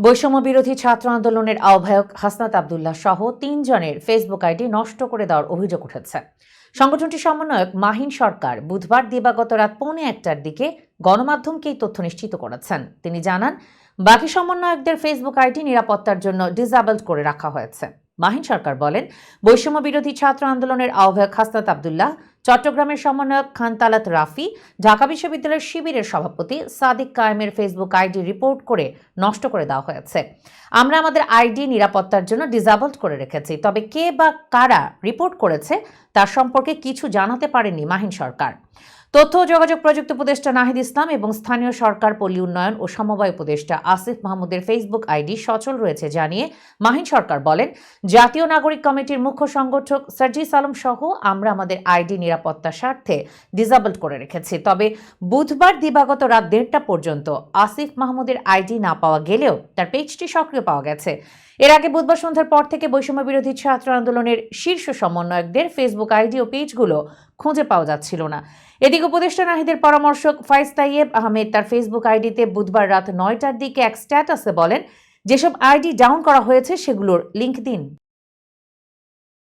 বৈষম্য বিরোধী ছাত্র আন্দোলনের আহ্বায়ক হাসনাত আব্দুল্লাহ সহ 3 জনের ফেসবুক আইডি নষ্ট করে দেওয়ার অভিযোগ উঠেছে। সংগঠনটির সমন্বয়ক মাহিন সরকার বুধবার দিবাগত রাত 1:15টার দিকে গণমাধ্যমকে এই তথ্য নিশ্চিত করেছেন। তিনি জানান, বাকি সমন্বয়কদের ফেসবুক আইডি নিরাপত্তার জন্য ডিসেবল করে রাখা হয়েছে। মাহিন সরকার বলেন, বৈষম্য বিরোধী ছাত্র আন্দোলনের আহ্বায়ক হাসনাত আব্দুল্লাহ, চট্টগ্রামের সমন্বয়ক খান তালাত রাফি, ঢাকা বিশ্ববিদ্যালয়ের শিবিরের সভাপতি সাদিক কায়েমের ফেসবুক আইডি রিপোর্ট করে নষ্ট করে দেওয়া হয়েছে। আমরা আমাদের আইডি নিরাপত্তার জন্য ডিসেবল করে রেখেছি, তবে কে বা কারা রিপোর্ট করেছে তার সম্পর্কে কিছু জানাতে পারেননি মাহিন সরকার। তথ্য ও যোগাযোগ প্রযুক্তি উপদেষ্টা নাহিদ ইসলাম এবং স্থানীয় সরকার, পল্লী উন্নয়ন ও সমবায় উপদেষ্টা আসিফ মাহমুদের ফেসবুক আইডি সচল রয়েছে জানিয়ে মাহিন সরকার বলেন, জাতীয় নাগরিক কমিটির মুখ্য সংগঠক সার্জিস আলম সহ আমরা আমাদের আইডি নিরাপত্তার স্বার্থে ডিসেবল করে রেখেছি। তবে বুধবার দিবাগত রাত 1:30টা পর্যন্ত আসিফ মাহমুদের আইডি না পাওয়া গেলেও তার পেজটি সক্রিয় পাওয়া গেছে। এর আগে বুধবার সন্ধ্যার পর থেকে বৈষম্য বিরোধী ছাত্র আন্দোলনের শীর্ষ সমন্বয়কদের ফেসবুক আইডি ও পেজগুলো খুঁজে পাওয়া যাচ্ছিল না। এদিকে উপদেষ্টা নাহিদের পরামর্শক ফাইজ তাইয়েব আহমেদ তার ফেসবুক আইডিতে বুধবার রাত 9টার দিকে এক স্ট্যাটাসে বলেন, যেসব আইডি ডাউন করা হয়েছে সেগুলোর লিঙ্ক দিন।